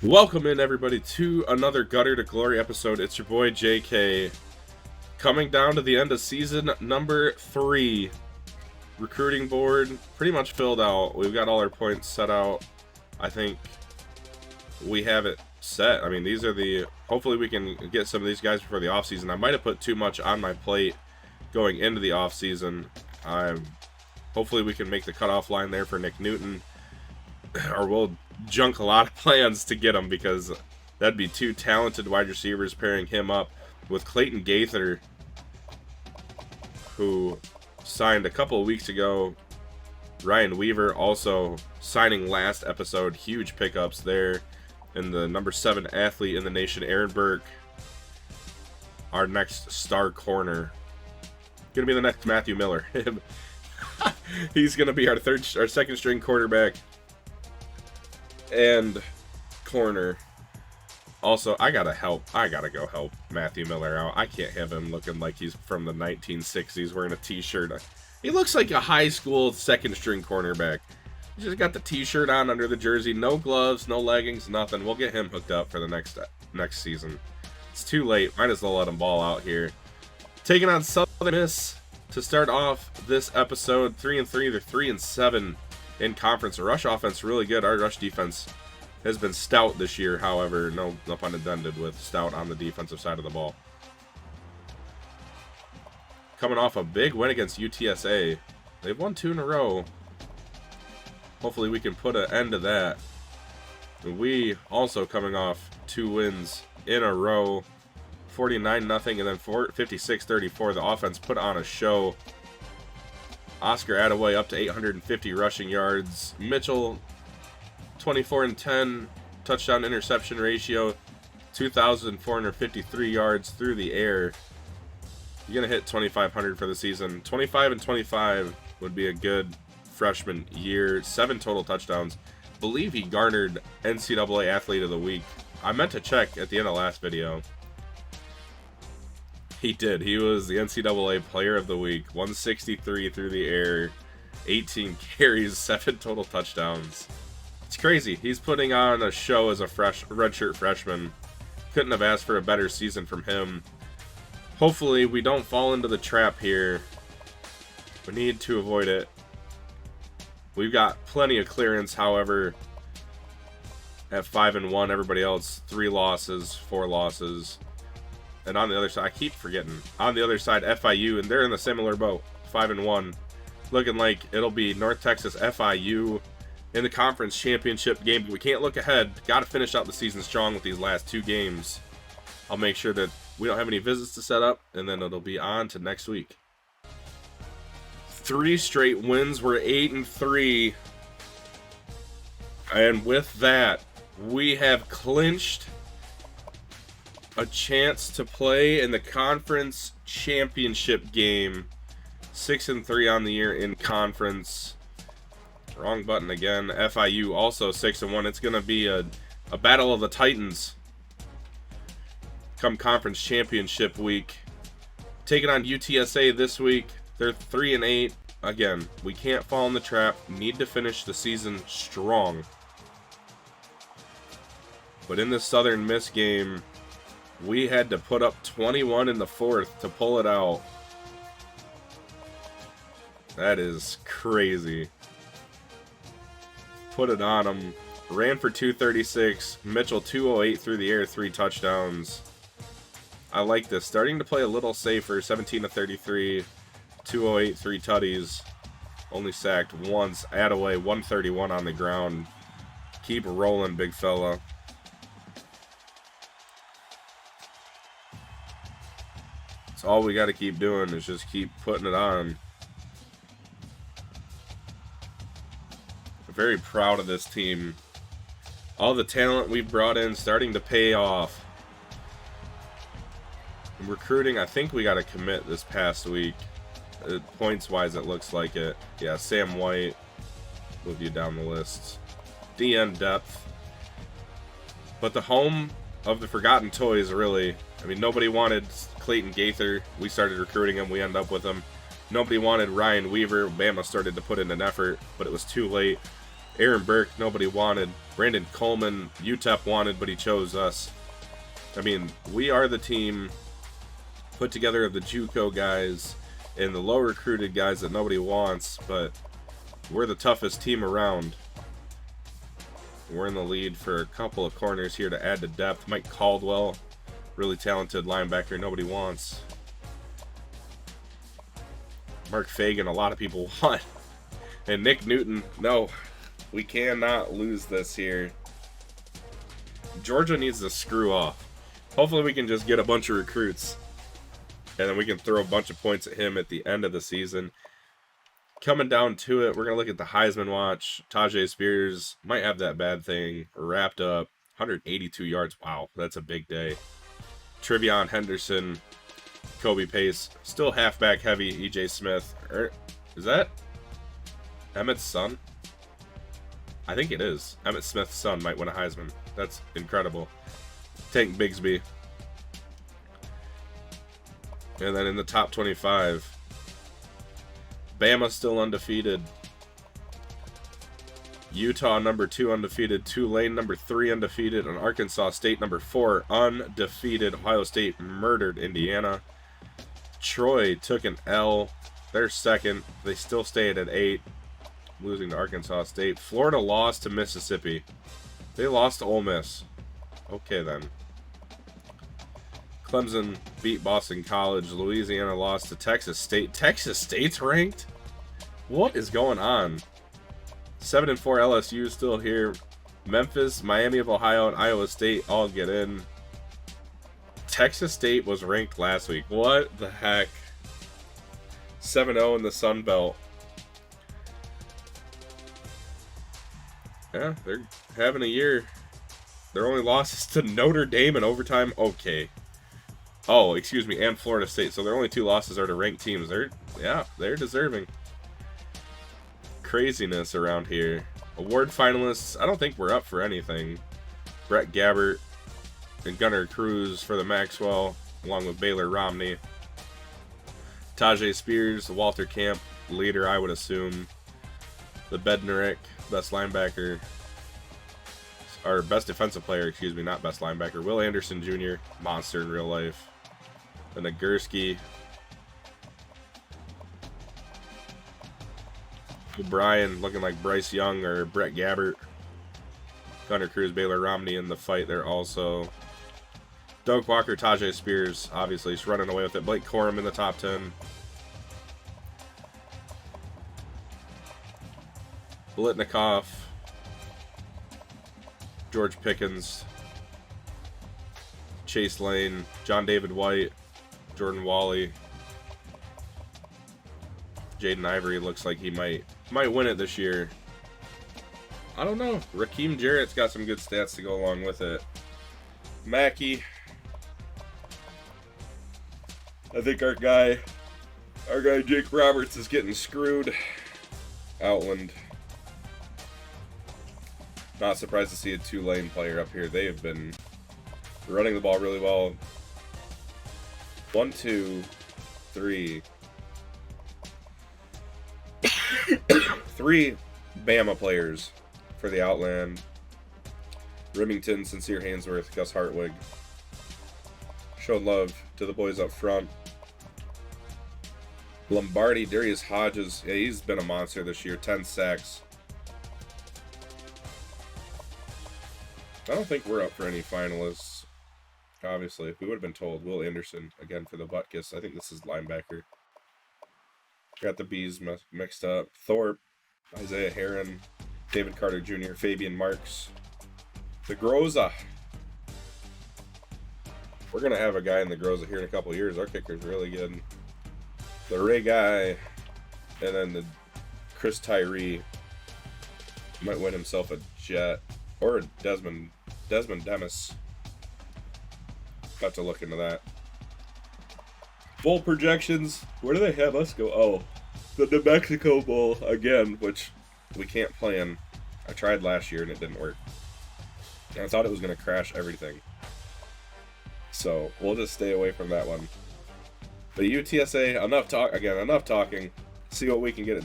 Welcome in, everybody, to another Gutter to Glory episode. It's your boy JK, coming down to the end of season number 3. Recruiting board pretty much filled out. We've got all our points set out. I think we have it set. I mean, these are the... Hopefully we can get some of these guys before the offseason. I might have put too much on my plate going into the offseason. Hopefully we can make the cutoff line there for Nick Newton. Or we'll junk a lot of plans to get him, because that'd be two talented wide receivers pairing him up with Clayton Gaither, who signed a couple of weeks ago. Ryan Weaver also signing last episode. Huge pickups there. And the number 7 athlete in the nation, Aaron Burke, our next star corner. Gonna be the next Matthew Miller. He's gonna be our second string quarterback and corner. Also, I gotta go help Matthew Miller out. I can't have him looking like he's from the 1960s wearing a t-shirt. He looks like a high school second string cornerback. He just got the t-shirt on under the jersey, no gloves, no leggings, nothing. We'll get him hooked up for the next season. It's too late. Might as well let him ball out here. Taking on Southern Miss to start off this episode. 3-3. They're 3-7 in conference. The rush offense really good. Our rush defense has been stout this year, however, no pun intended with stout on the defensive side of the ball. Coming off a big win against UTSA. They've won 2 in a row. Hopefully we can put an end to that. We also coming off 2 wins in a row. 49-0 and then 56-34. The offense put on a show. Oscar Attaway up to 850 rushing yards. Mitchell, 24-10 touchdown interception ratio, 2,453 yards through the air. You're gonna hit 2,500 for the season. 25-25 would be a good freshman year. 7 total touchdowns. Believe he garnered NCAA Athlete of the Week. I meant to check at the end of last video. He did. He was the NCAA Player of the Week. 163 through the air, 18 carries, 7 total touchdowns. It's crazy. He's putting on a show as a redshirt freshman. Couldn't have asked for a better season from him. Hopefully we don't fall into the trap here. We need to avoid it. We've got plenty of clearance, however, at 5-1. Everybody else 3 losses, 4 losses. And on the other side, I keep forgetting, on the other side, FIU, and they're in the similar boat, 5-1. Looking like it'll be North Texas FIU in the conference championship game. But we can't look ahead. Got to finish out the season strong with these last 2 games. I'll make sure that we don't have any visits to set up, and then it'll be on to next week. 3 straight wins. We're 8-3. And with that, we have clinched a chance to play in the conference championship game. 6-3 on the year in conference. Wrong button again. FIU also 6-1. It's going to be a battle of the Titans come conference championship week. Taking on UTSA this week. They're 3-8. Again, we can't fall in the trap. Need to finish the season strong. But in this Southern Miss game, we had to put up 21 in the 4th to pull it out. That is crazy. Put it on him. Ran for 236. Mitchell 208 through the air, 3 touchdowns. I like this. Starting to play a little safer. 17-33. 208, 3 tutties. Only sacked once. Attaway 131 on the ground. Keep rolling, big fella. All we got to keep doing is just keep putting it on. I'm very proud of this team. All the talent we've brought in starting to pay off. In recruiting, I think we got a commit this past week. Points wise, it looks like it. Yeah, Sam White. Move you down the list. DN depth. But the home of the forgotten toys, really. I mean, nobody wanted Clayton Gaither. We started recruiting him. We ended up with him. Nobody wanted Ryan Weaver. Bama started to put in an effort, but it was too late. Aaron Burke, nobody wanted. Brandon Coleman, UTEP wanted, but he chose us. I mean, we are the team put together of the JUCO guys and the low recruited guys that nobody wants, but we're the toughest team around. We're in the lead for a couple of corners here to add to depth. Mike Caldwell, really talented linebacker nobody wants. Mark Fagan, a lot of people want. And Nick Newton, no, we cannot lose this here. Georgia needs to screw off. Hopefully we can just get a bunch of recruits, and then we can throw a bunch of points at him at the end of the season. Coming down to it, we're going to look at the Heisman watch. Tajay Spears might have that bad thing wrapped up. 182 yards. Wow, that's a big day. Trevion Henderson, Kobe Pace, still halfback heavy. EJ Smith. Is that Emmett's son? I think it is. Emmett Smith's son might win a Heisman. That's incredible. Tank Bigsby. And then in the top 25, Bama still undefeated. Utah number 2 undefeated. Tulane number 3 undefeated. And Arkansas State number 4 undefeated. Ohio State murdered Indiana. Troy took an L. They're second. They still stayed at 8, losing to Arkansas State. Florida lost to Mississippi. They lost to Ole Miss. Okay then. Clemson beat Boston College. Louisiana lost to Texas State. Texas State's ranked? What is going on? 7-4 LSU still here. Memphis, Miami of Ohio, and Iowa State all get in. Texas State was ranked last week. What the heck? 7-0 in the Sun Belt. Yeah, they're having a year. Their only loss is to Notre Dame in overtime. Okay. Oh, excuse me, and Florida State. So their only 2 losses are to ranked teams. They're deserving. Craziness around here. Award finalists, I don't think we're up for anything. Brett Gabbert and Gunnar Cruz for the Maxwell, along with Baylor Romney. Tajay Spears, Walter Camp, leader, I would assume. The Bednarik, best linebacker. Or best defensive player, excuse me, not best linebacker. Will Anderson Jr., monster in real life. The Nagurski. O'Brien looking like Bryce Young or Brett Gabbert. Gunnar Cruz, Baylor Romney in the fight there also. Doak Walker, Tajay Spears, obviously, he's running away with it. Blake Corum in the top 10. Blitnikoff. George Pickens. Chase Lane. John David White. Jordan Wally. Jaden Ivory looks like he might win it this year. I don't know. Raheem Jarrett's got some good stats to go along with it. Mackey. I think our guy Jake Roberts is getting screwed. Outland. Not surprised to see a Tulane player up here. They have been running the ball really well. 1, 2, 3. 3 Bama players for the Outland. Remington, Sincere Hainsworth, Gus Hartwig. Showed love to the boys up front. Lombardi, Darius Hodges. Yeah, he's been a monster this year. 10 sacks. I don't think we're up for any finalists. Obviously, if we would have been told. Will Anderson, again, for the Butkus. I think this is linebacker. Got the B's mixed up. Thorpe, Isaiah Heron, David Carter Jr., Fabian Marks. The Groza. We're going to have a guy in the Groza here in a couple of years. Our kicker's really good. The Ray guy. And then the Chris Tyree. Might win himself a jet. Or a Desmond Demis. Got to look into that. Bowl projections. Where do they have us go? Oh, the New Mexico Bowl again, which we can't plan. I tried last year and it didn't work. And I thought it was going to crash everything. So we'll just stay away from that one. But UTSA, enough talking. See what we can get.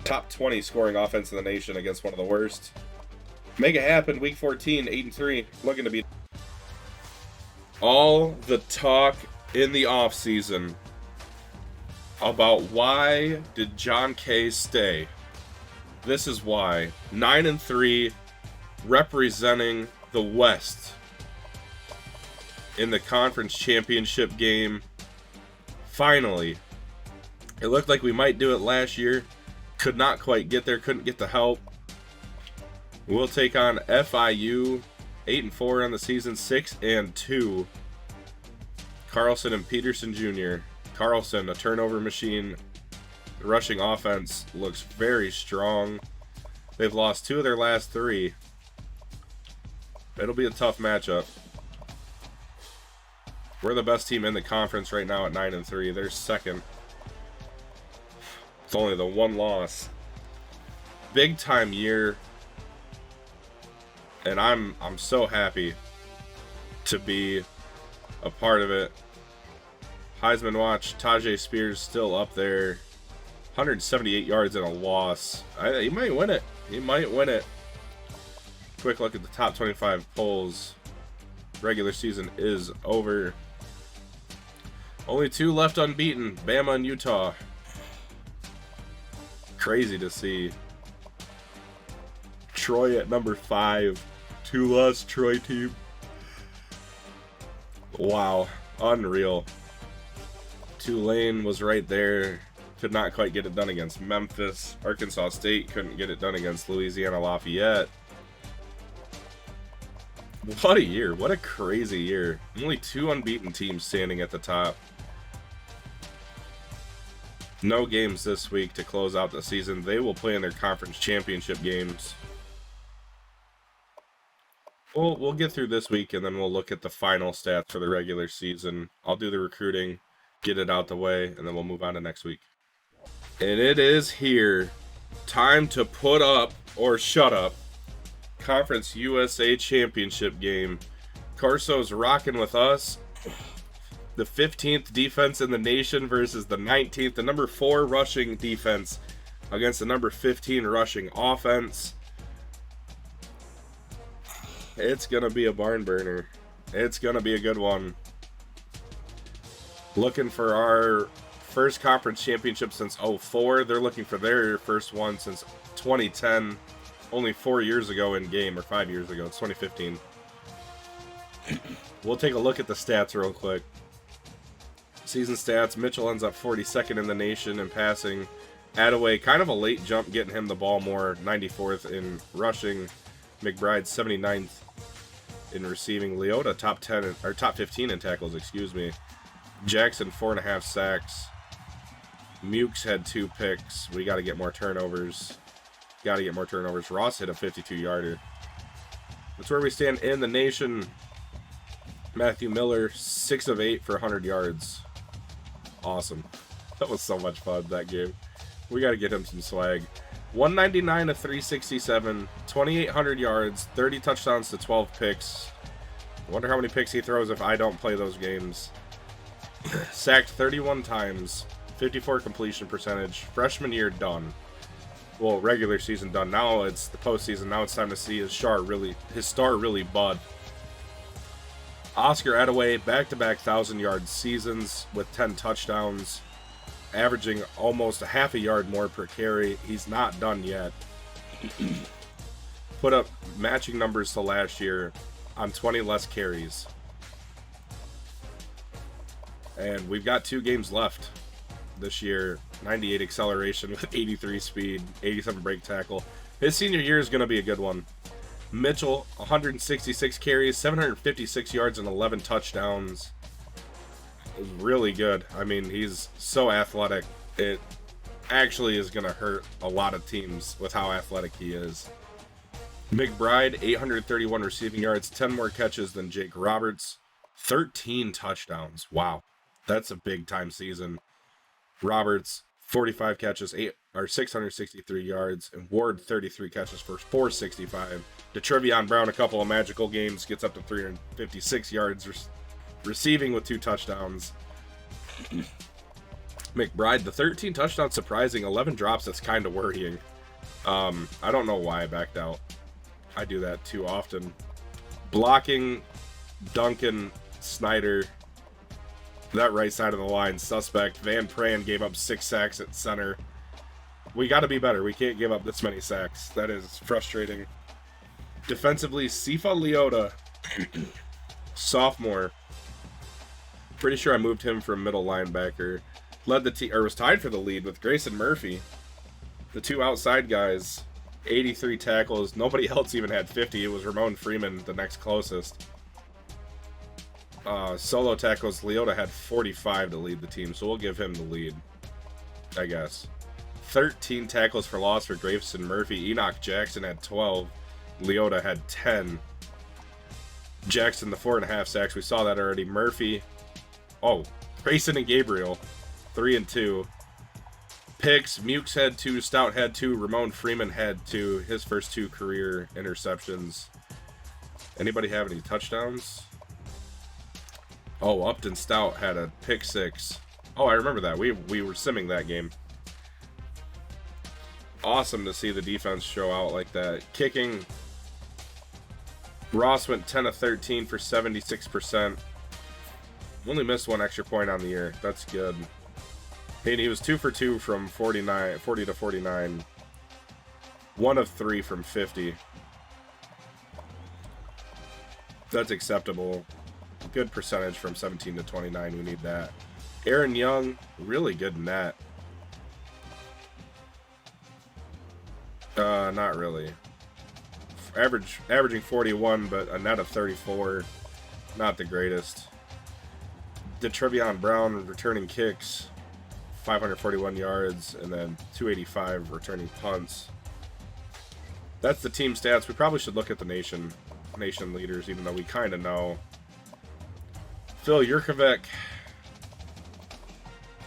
Top 20 scoring offense in the nation against one of the worst. Make it happen. Week 14, 8-3. Looking to be all the talk in the offseason about why did John Kay stay. This is why. 9-3, representing the West in the conference championship game. Finally. It looked like we might do it last year. Could not quite get there. Couldn't get the help. We'll take on FIU. 8-4 on the season. 6-2. Carlson and Peterson Jr. Carlson, a turnover machine. The rushing offense looks very strong. They've lost 2 of their last 3. It'll be a tough matchup. We're the best team in the conference right now at 9-3. They're second. It's only the 1 loss. Big time year. And I'm so happy to be a part of it. Heisman watch, Tajay Spears still up there. 178 yards and a loss. He might win it. He might win it. Quick look at the top 25 polls. Regular season is over. Only 2 left unbeaten. Bama and Utah. Crazy to see. Troy at number 5. 2-loss Troy team. Wow. Unreal. Tulane was right there. Could not quite get it done against Memphis. Arkansas State couldn't get it done against Louisiana Lafayette. What a year. What a crazy year. Only 2 unbeaten teams standing at the top. No games this week to close out the season. They will play in their conference championship games. We'll get through this week and then we'll look at the final stats for the regular season. I'll do the recruiting, get it out the way, and then we'll move on to next week. And it is here. Time to put up or shut up. Conference USA Championship game. Corso's rocking with us. The 15th defense in the nation versus the 19th. The number 4 rushing defense against the number 15 rushing offense. It's going to be a barn burner. It's going to be a good one. Looking for our first conference championship since 2004. They're looking for their first one since 2010. Only 4 years ago in game, or 5 years ago. It's 2015. We'll take a look at the stats real quick. Season stats, Mitchell ends up 42nd in the nation in passing. Attaway, kind of a late jump getting him the ball more. 94th in rushing. McBride, 79th in receiving. Leota, top 10, or top 15 in tackles, excuse me. Jackson, 4.5 sacks. Mukes had 2 picks. We got to get more turnovers. Ross hit a 52-yarder. That's where we stand in the nation. Matthew Miller, 6 of 8 for 100 yards. Awesome. That was so much fun, that game. We got to get him some swag. 199 to 367, 2,800 yards, 30 touchdowns to 12 picks. I wonder how many picks he throws if I don't play those games. Sacked 31 times, 54 completion percentage. Freshman year done. Well, regular season done. Now it's the postseason. Now it's time to see his star really bud. Oscar Attaway, back-to-back 1,000-yard seasons with 10 touchdowns, averaging almost a half a yard more per carry. He's not done yet. Put up matching numbers to last year on 20 less carries. And we've got 2 games left this year. 98 acceleration with 83 speed, 87 break tackle. His senior year is going to be a good one. Mitchell, 166 carries, 756 yards, and 11 touchdowns. It was really good. I mean, he's so athletic. It actually is going to hurt a lot of teams with how athletic he is. McBride, 831 receiving yards, 10 more catches than Jake Roberts, 13 touchdowns. Wow, that's a big-time season. Roberts, 45 catches, 663 yards, and Ward, 33 catches for 465. DeTrevion Brown, a couple of magical games, gets up to 356 yards receiving with 2 touchdowns. McBride, the 13 touchdowns, surprising. 11 drops, that's kind of worrying. I don't know why I backed out. I do that too often. Blocking, Duncan, Snyder. That right side of the line, suspect. Van Pran gave up 6 sacks at center. We got to be better. We can't give up this many sacks. That is frustrating. Defensively, Sifa Leota, sophomore. Pretty sure I moved him from middle linebacker. Led the team, or was tied for the lead with Grayson Murphy. The two outside guys, 83 tackles. Nobody else even had 50. It was Ramon Freeman, the next closest. Solo tackles, Leota had 45 to lead the team, so we'll give him the lead, I guess. 13 tackles for loss for Grayson Murphy. Enoch Jackson had 12. Leota had 10. Jackson, the 4.5 sacks. We saw that already. Murphy. Oh, Grayson and Gabriel, 3 and 2. Picks. Mukes had 2. Stout had 2. Ramon Freeman had 2. His first 2 career interceptions. Anybody have any touchdowns? Oh, Upton Stout had a pick 6. Oh, I remember that. We were simming that game. Awesome to see the defense show out like that. Kicking. Ross went 10 of 13 for 76%. Only missed 1 extra point on the year. That's good. And he was 2 for 2 from 40 to 49. 1 of 3 from 50. That's acceptable. Good percentage from 17 to 29. We need that. Aaron Young, really good net. Not really. Averaging 41, but a net of 34. Not the greatest. DeTrevion Brown returning kicks, 541 yards, and then 285 returning punts. That's the team stats. We probably should look at the nation leaders, even though we kind of know. Phil Jurkovec,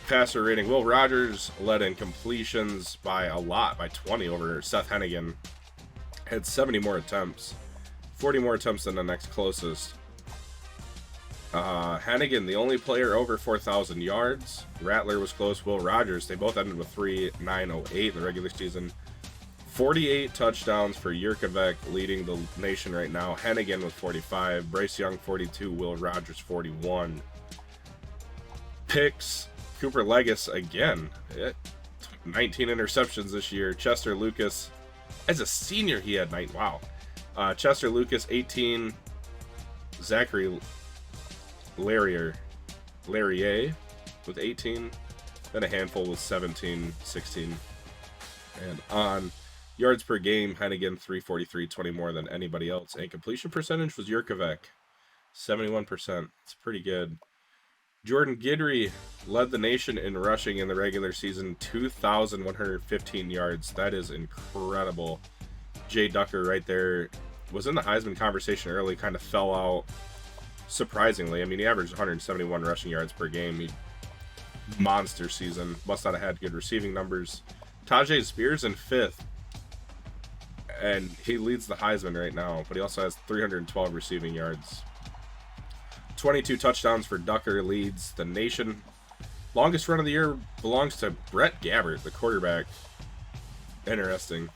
passer rating. Will Rogers led in completions by a lot, by 20 over Seth Hennigan. Had 70 more attempts. 40 more attempts than the next closest. Hennigan, the only player over 4,000 yards. Rattler was close. Will Rogers, they both ended with 3,908 in the regular season. 48 touchdowns for Jurkovec, leading the nation right now. Hennigan with 45. Bryce Young, 42. Will Rogers, 41. Picks. Cooper Legis, again. 19 interceptions this year. Chester Lucas, as a senior, he had 9. Wow. Chester Lucas, 18. Zachary Larrier with 18. Then a handful with 17, 16. And on yards per game, Hennigan 343, 20 more than anybody else. And completion percentage was Jurkovec, 71%. It's pretty good. Jordan Guidry led the nation in rushing in the regular season, 2,115 yards. That is incredible. Jay Ducker right there was in the Heisman conversation early, kind of fell out surprisingly. I mean, he averaged 171 rushing yards per game. Monster season. Must not have had good receiving numbers. Tajay Spears in 5th. And he leads the Heisman right now, but he also has 312 receiving yards. 22 touchdowns for Ducker, leads the nation. Longest run of the year belongs to Brett Gabbert, the quarterback. Interesting.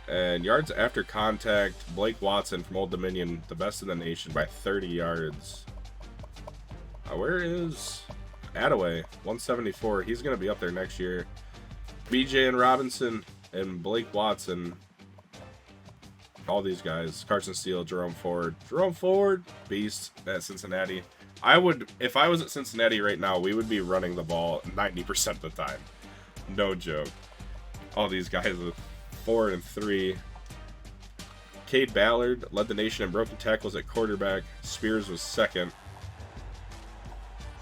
And yards after contact, Blake Watson from Old Dominion, the best in the nation by 30 yards. Where is Attaway? 174. He's going to be up there next year. BJ and Robinson and Blake Watson. All these guys. Carson Steele, Jerome Ford. Jerome Ford, beast at Cincinnati. If I was at Cincinnati right now, we would be running the ball 90% of the time. No joke. All these guys with 4 and 3. Cade Ballard led the nation in broken tackles at quarterback. Spears was 2nd.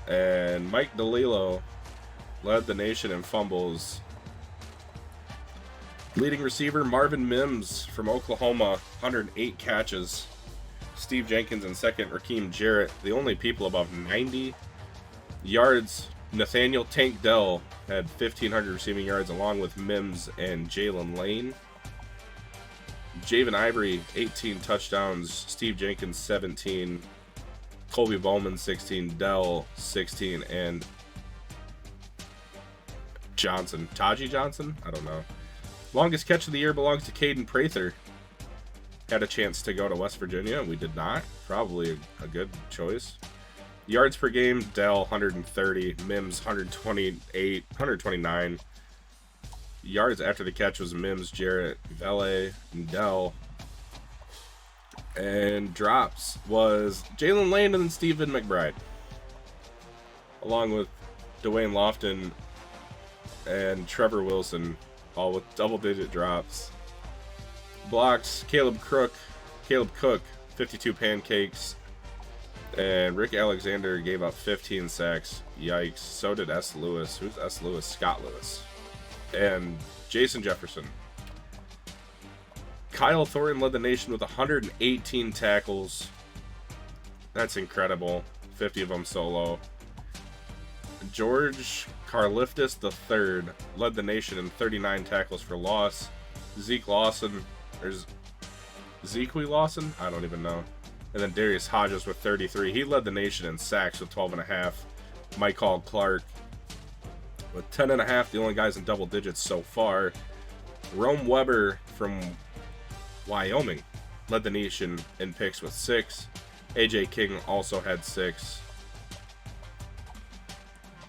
And Mike DeLillo led the nation in fumbles. Leading receiver Marvin Mims from Oklahoma, 108 catches. Steve Jenkins in 2nd. Raheem Jarrett, the only people above 90 yards. Nathaniel Tank Dell had 1,500 receiving yards along with Mims and Jalen Lane. Javen Ivory, 18 touchdowns. Steve Jenkins, 17. Colby Bowman, 16. Dell, 16. And Johnson. Taji Johnson? I don't know. Longest catch of the year belongs to Caden Prather. Had a chance to go to West Virginia. We did not. Probably a good choice. Yards per game, Dell 130. Mims 128, 129. Yards after the catch was Mims, Jarrett, Vele, and Dell. And drops was Jalen Lane and Stephen McBride, along with Dwayne Lofton and Trevor Wilson, all with double-digit drops. Blocks, Caleb Cook, 52 pancakes, and Rick Alexander gave up 15 sacks. Yikes. So did S. Lewis. Who's S. Lewis? Scott Lewis. And Jason Jefferson. Kyle Thornton led the nation with 118 tackles. That's incredible. 50 of them solo. George Karliftis III led the nation in 39 tackles for loss. Zeke Lawson, or Zeke Lawson? I don't even know. And then Darius Hodges with 33. He led the nation in sacks with 12.5. Michael Clark with 10.5. The only guys in double digits so far. Rome Weber from Wyoming led the nation in picks with 6. AJ King also had 6.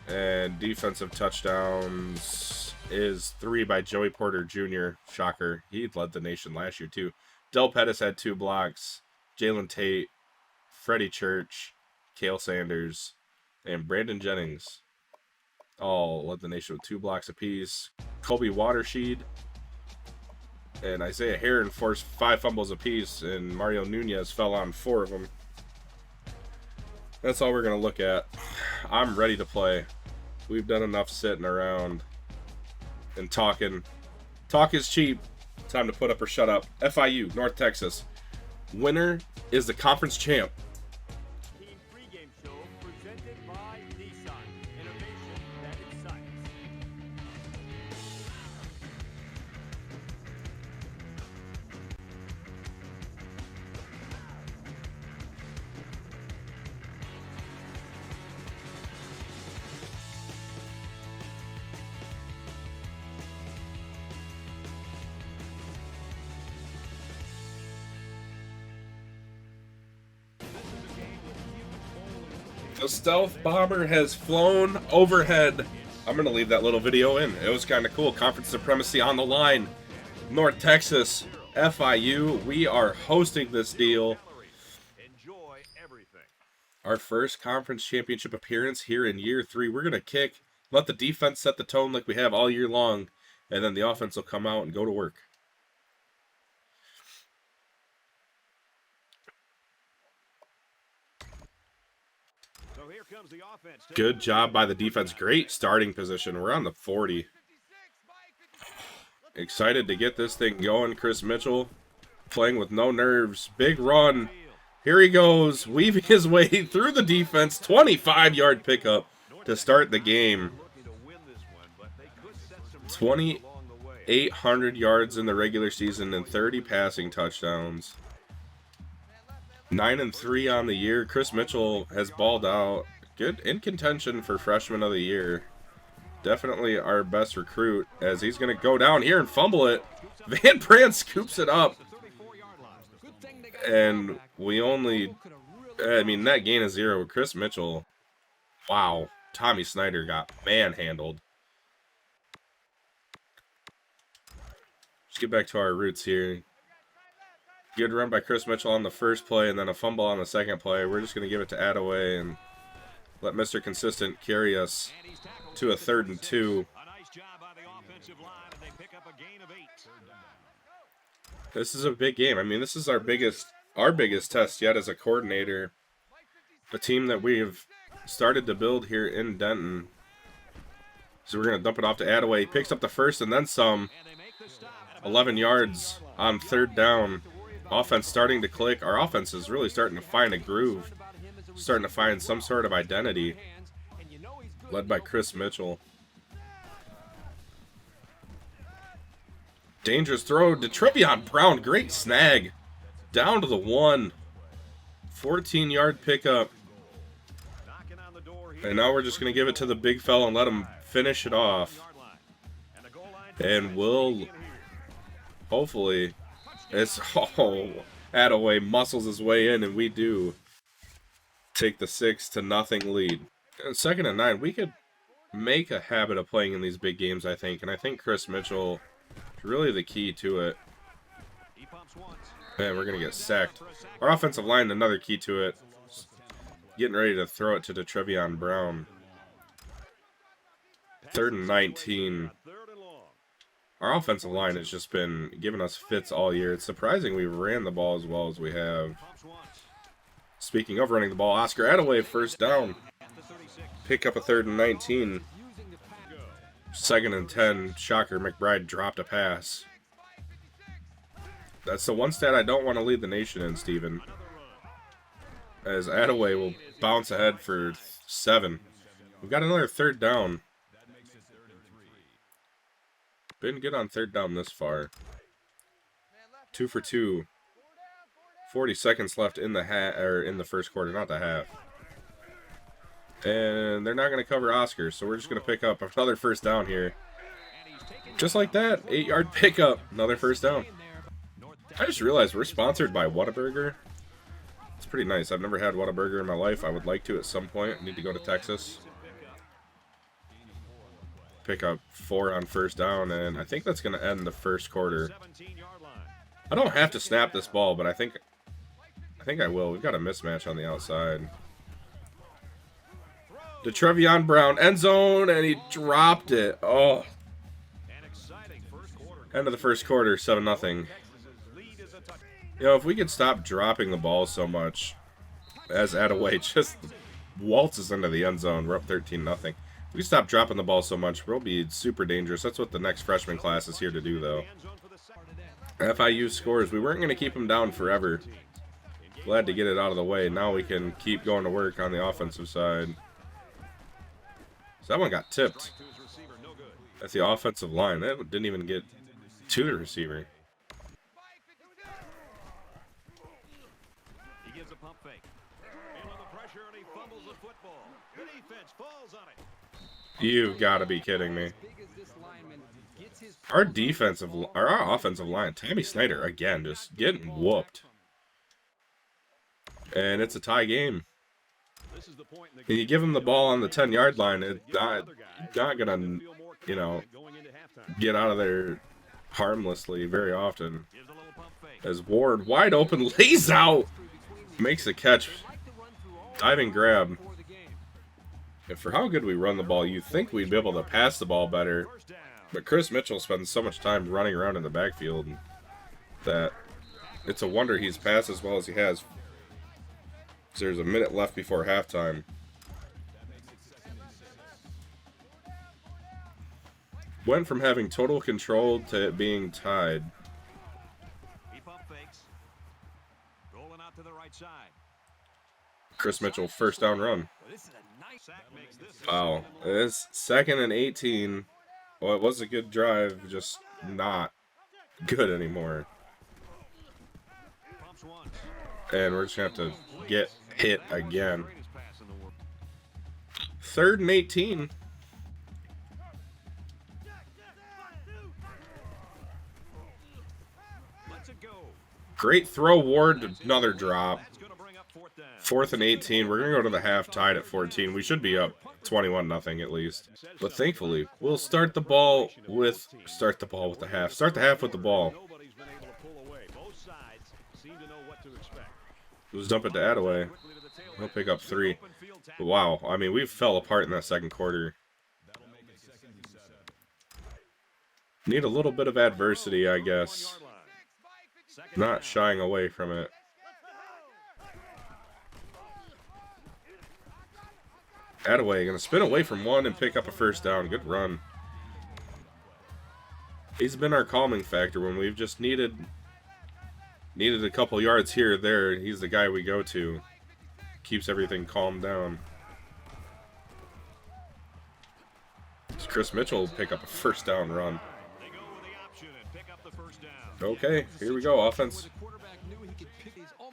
And defensive touchdowns is 3 by Joey Porter Jr. Shocker. He led the nation last year too. Del Pettis had 2 blocks. Jalen Tate, Freddie Church, Cale Sanders, and Brandon Jennings all led the nation with 2 blocks apiece. Kobe Watershed and Isaiah Heron forced 5 fumbles apiece, and Mario Nunez fell on 4 of them. That's all we're going to look at. I'm ready to play. We've done enough sitting around and talking. Talk is cheap. Time to put up or shut up. FIU, North Texas. Winner is the conference champ. Team pregame show presented by Nissan. Innovation that excites. The stealth bomber has flown overhead. I'm going to leave that little video in. It was kind of cool. Conference supremacy on the line. North Texas, FIU. We are hosting this deal. Enjoy everything. Our first conference championship appearance here in year 3. We're going to kick. Let the defense set the tone like we have all year long. And then the offense will come out and go to work. So here comes the offense. Good job by the defense. Great starting position. We're on the 40. Excited to get this thing going. Chris Mitchell playing with no nerves. Big run. Here he goes, weaving his way through the defense. 25-yard pickup to start the game. 2,800 yards in the regular season and 30 passing touchdowns. 9-3 on the year. Chris Mitchell has balled out. Good in contention for freshman of the year. Definitely our best recruit, as he's going to go down here and fumble it. Van Brand scoops it up. And we only, net gain of 0. Chris Mitchell, wow. Tommy Snyder got manhandled. Let's get back to our roots here. Good run by Chris Mitchell on the first play, and then a fumble on the second play. We're just going to give it to Attaway and let Mr. Consistent carry us to a 3rd and 2. This is a big game. This is our biggest test yet as a coordinator. The team that we've started to build here in Denton. So we're going to dump it off to Attaway. He picks up the first and then some. 11 yards on 3rd down. Offense starting to click. Our offense is really starting to find a groove. Starting to find some sort of identity. Led by Chris Mitchell. Dangerous throw to Trevion Brown. Great snag. Down to the 1. 14-yard pickup. And now we're just going to give it to the big fella and let him finish it off. And will hopefully, it's Attaway muscles his way in, and we do take the 6-0 lead. And 2nd and 9, we could make a habit of playing in these big games, I think. And I think Chris Mitchell is really the key to it. Man, we're going to get sacked. Our offensive line, another key to it. Getting ready to throw it to Trevion Brown. 3rd and 19. Our offensive line has just been giving us fits all year. It's surprising we ran the ball as well as we have. Speaking of running the ball, Oscar Attaway, 1st down. Pick up a 3rd and 19. 2nd and 10. Shocker, McBride dropped a pass. That's the one stat I don't want to lead the nation in, Steven. As Attaway will bounce ahead for 7. We've got another 3rd down. Been good on 3rd down this far. 2 for 2. 40 seconds left in the in the first quarter, not the half. And they're not going to cover Oscar, so we're just going to pick up another 1st down here. Just like that, 8-yard pickup, another 1st down. I just realized we're sponsored by Whataburger. It's pretty nice. I've never had Whataburger in my life. I would like to at some point. I need to go to Texas. Pick up 4 on 1st down, and I think that's going to end the first quarter. I don't have to snap this ball, but I think I will. We've got a mismatch on the outside. To Trevion Brown, end zone, and he dropped it. Oh. End of the first quarter, 7-0. You know, if we could stop dropping the ball so much, as Attaway just waltzes into the end zone, we're up 13-0. If we stop dropping the ball so much, we'll be super dangerous. That's what the next freshman class is here to do, though. FIU scores. We weren't going to keep them down forever. Glad to get it out of the way. Now we can keep going to work on the offensive side. So that one got tipped. That's the offensive line. That didn't even get to the receiver. He gives a pump fake. And under pressure, and he fumbles the football. The defense falls on it. You've got to be kidding me. Our offensive line, Tommy Snyder, again, just getting whooped. And it's a tie game. And you give him the ball on the 10-yard line, it's not going to, get out of there harmlessly very often. As Ward, wide open, lays out, makes a catch, diving grab. And for how good we run the ball, you'd think we'd be able to pass the ball better. But Chris Mitchell spends so much time running around in the backfield that it's a wonder he's passed as well as he has. There's a minute left before halftime. Went from having total control to it being tied. He pump fakes. Rolling out to the right side. Chris Mitchell, 1st down run. Wow. It's 2nd and 18. Well, it was a good drive, just not good anymore. And we're just going to have to get hit again. 3rd and 18. Great throw, Ward. Another drop. 4th and 18. We're going to go to the half tied at 14. We should be up 21-0 at least. But thankfully, we'll start the half. Start the half with the ball. Just dump it to Attaway. He'll pick up 3. But wow, I mean, we fell apart in that 2nd quarter. Need a little bit of adversity, I guess. Not shying away from it. Attaway going to spin away from 1 and pick up a 1st down. Good run. He's been our calming factor when we've just needed a couple yards here or there. He's the guy we go to. Keeps everything calmed down. Chris Mitchell will pick up a 1st down run. Okay, here we go, offense.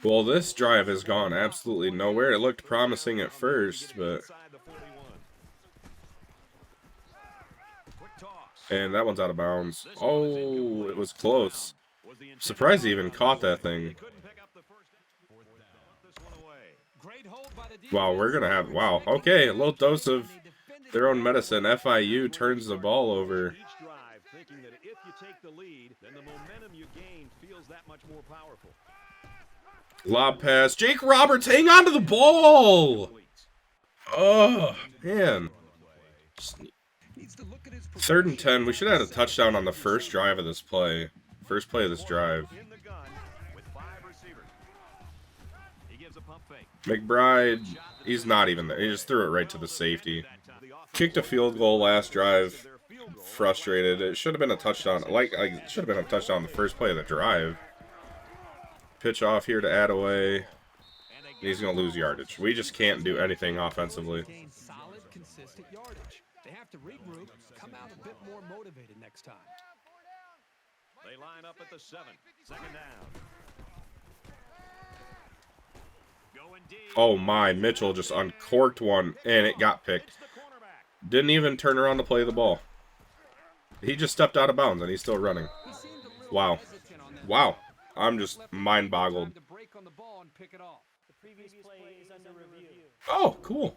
Well, this drive has gone absolutely nowhere. It looked promising at first, but And that one's out of bounds. Oh, it was close. Surprised he even caught that thing. Wow, we're going to have... Wow, okay, a little dose of their own medicine. FIU turns the ball over. Thinking that if you take the lead, then the momentum you gain feels that much more powerful. Lob pass. Jake Roberts, hang on to the ball! Oh, man. 3rd and 10. We should have had a touchdown on the first drive of this play. First play of this drive. McBride, he's not even there. He just threw it right to the safety. Kicked a field goal last drive. Frustrated. It should have been a touchdown. It should have been a touchdown the first play of the drive. Pitch off here to Attaway. He's going to lose yardage. We just can't do anything offensively. Solid, consistent yardage. They have to regroup, come out a bit more motivated next time. They line up at the 7. 2nd down. Oh my, Mitchell just uncorked one, and it got picked. Didn't even turn around to play the ball. He just stepped out of bounds, and he's still running. Wow. Wow. I'm just mind-boggled. Oh, cool.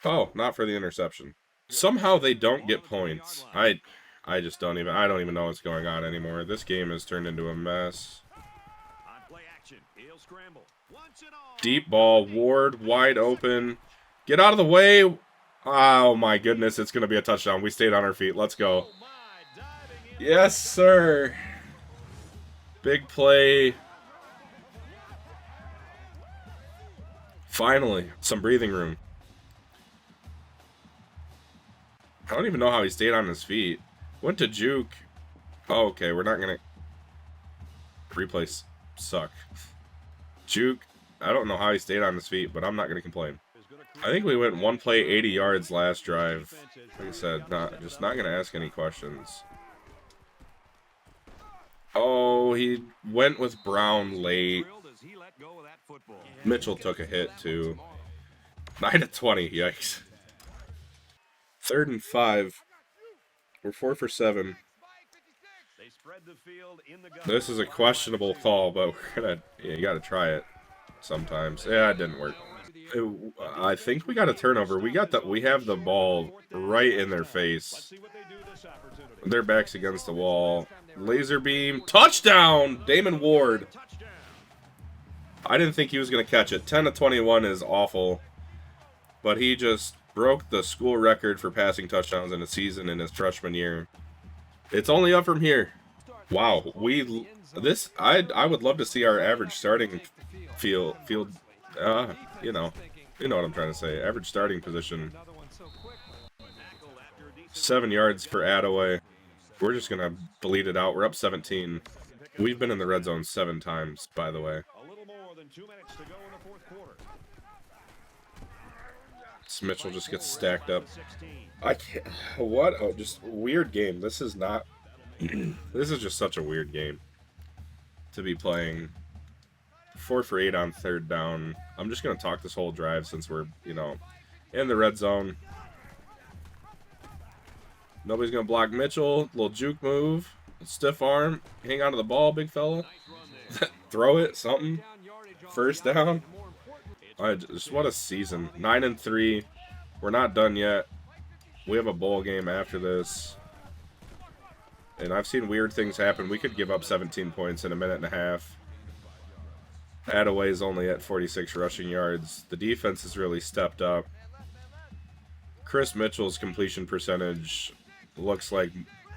Oh, not for the interception. Somehow they don't get points. I just don't even know what's going on anymore. This game has turned into a mess. Deep ball, Ward wide open. Get out of the way. Oh my goodness, it's going to be a touchdown. We stayed on our feet. Let's go. Yes, sir. Big play. Finally, some breathing room. I don't even know how he stayed on his feet. Went to juke. Oh, okay, we're not going to... Replays suck. Juke. I don't know how he stayed on his feet, but I'm not going to complain. I think we went one play 80 yards last drive. Like I said, just not going to ask any questions. Oh, he went with Brown late. Mitchell took a hit, too. 9-20, yikes. 3rd and 5. We're 4 for 7. This is a questionable call, but we're gonna... Yeah, you gotta try it sometimes. Yeah, it didn't work. I think we got a turnover. We have the ball right in their face. Their back's against the wall. Laser beam. Touchdown! Damon Ward. I didn't think he was going to catch it. 10-21 is awful. But he just broke the school record for passing touchdowns in a season in his freshman year. It's only up from here. Wow. I would love to see our average starting field. You know what I'm trying to say. Average starting position. 7 yards for Attaway. We're just going to bleed it out. We're up 17. We've been in the red zone 7 times, by the way. Mitchell just gets stacked up. I can't. What? Oh, just weird game. This is not. This is just such a weird game to be playing. 4 for 8 on 3rd down. I'm just going to talk this whole drive since we're, in the red zone. Nobody's going to block Mitchell. Little juke move. Stiff arm. Hang on to the ball, big fella. Throw it. Something. 1st down. Just what a season. 9-3. We're not done yet. We have a bowl game after this. And I've seen weird things happen. We could give up 17 points in a minute and a half. Attaway's only at 46 rushing yards. The defense has really stepped up. Chris Mitchell's completion percentage looks like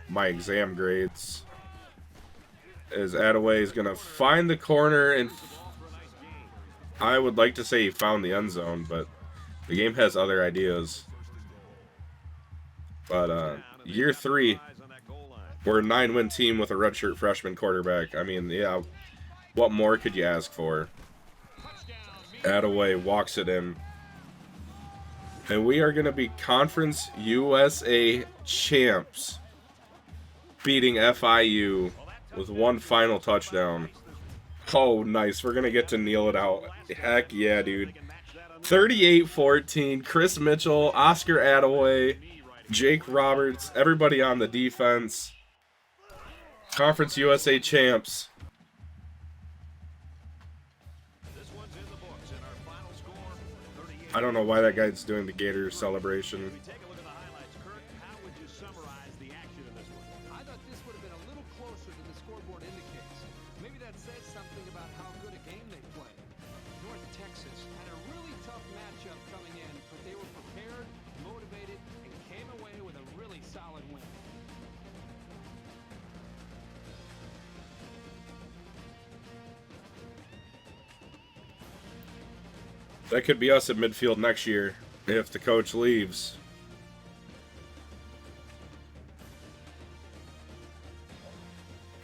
my exam grades. As Attaway is going to find the corner, and I would like to say he found the end zone, but the game has other ideas. But year 3, we're a 9-win team with a redshirt freshman quarterback. I mean, yeah, what more could you ask for? Attaway walks it in. And we are going to be Conference USA champs, beating FIU with 1 final touchdown. Oh, nice. We're going to get to kneel it out. Heck yeah, dude. 38-14. Chris Mitchell, Oscar Attaway. Jake Roberts, everybody on the defense. Conference USA champs. I don't know why that guy's doing the Gator celebration. Take a look at the highlights. Kurt, how would you summarize the action in this one? I thought this would have been a little closer than the scoreboard indicates. Maybe that says something about how good a game they played. North Texas had a really tough matchup coming in, but they were prepared, motivated, and came away with a really solid win. That could be us at midfield next year if the coach leaves.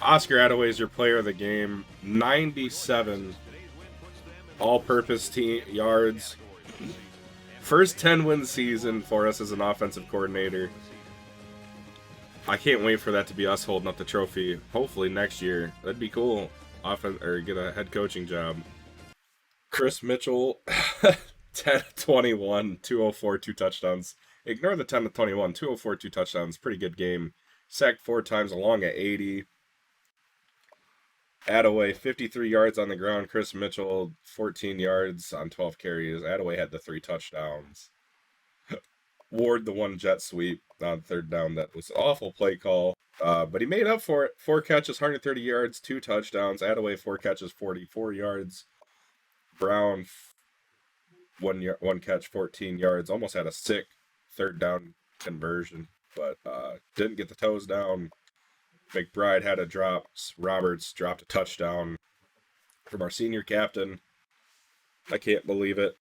Oscar Attaway is your player of the game. 97 all-purpose team yards. First 10-win season for us as an offensive coordinator. I can't wait for that to be us holding up the trophy. Hopefully next year. That'd be cool. Or get a head coaching job. Chris Mitchell, 10-21, 204, 2 touchdowns. Ignore the 10-21, 204, 2 touchdowns. Pretty good game. Sacked 4 times along at 80. Attaway, 53 yards on the ground. Chris Mitchell, 14 yards on 12 carries. Attaway had the 3 touchdowns. Ward, the 1 jet sweep on 3rd down. That was an awful play call. But he made up for it. 4 catches, 130 yards, 2 touchdowns. Attaway, 4 catches, 44 yards. Brown, 1 catch, 14 yards. Almost had a sick 3rd down conversion, but didn't get the toes down. McBride had a drop. Roberts dropped a touchdown from our senior captain. I can't believe it.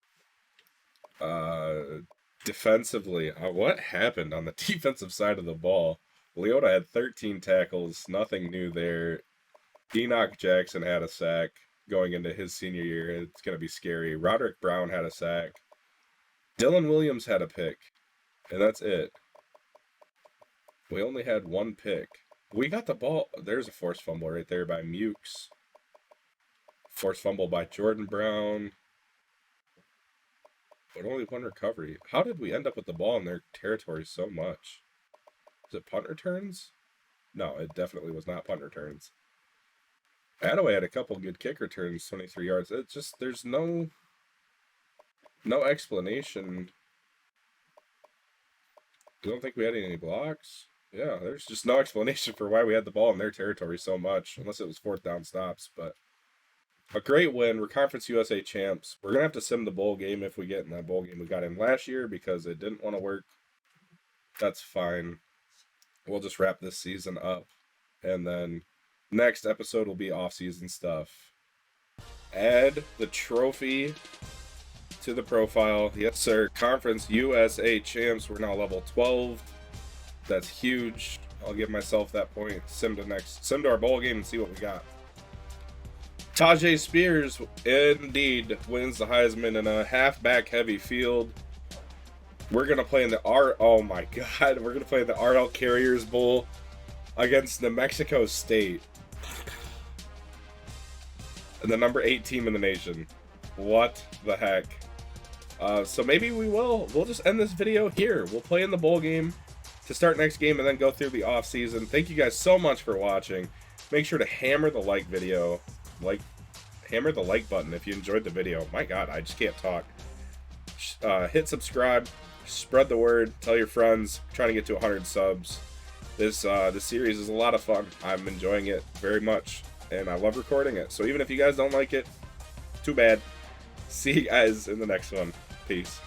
Defensively, what happened on the defensive side of the ball? Leota had 13 tackles. Nothing new there. Enoch Jackson had a sack. Going into his senior year, it's going to be scary. Roderick Brown had a sack. Dylan Williams had a pick. And that's it. We only had 1 pick. We got the ball. There's a forced fumble right there by Mukes. Forced fumble by Jordan Brown. But only 1 recovery. How did we end up with the ball in their territory so much? Is it punt returns? No, it definitely was not punt returns. Attaway had a couple good kick returns, 23 yards. It's just, there's no explanation. You don't think we had any blocks? Yeah, there's just no explanation for why we had the ball in their territory so much, unless it was 4th down stops. But a great win. We're Conference USA champs. We're going to have to sim the bowl game if we get in that bowl game we got in last year because it didn't want to work. That's fine. We'll just wrap this season up, and then next episode will be off-season stuff. Add the trophy to the profile. Yes, sir. Conference USA champs. We're now level 12. That's huge. I'll give myself that point. Sim to our bowl game and see what we got. Tajay Spears indeed wins the Heisman in a halfback heavy field. We're gonna play in the oh my god, we're gonna play in the RL Carriers Bowl against New Mexico State. And the number 8 team in the nation. What the heck? So maybe we'll just end this video here. We'll play in the bowl game to start next game and then go through the off season. Thank you guys so much for watching. Make sure to hammer the like button if you enjoyed the video. My god, I just can't talk. Hit subscribe, spread the word, tell your friends. I'm trying to get to 100 subs. This series is a lot of fun. I'm enjoying it very much, and I love recording it. So even if you guys don't like it, too bad. See you guys in the next one. Peace.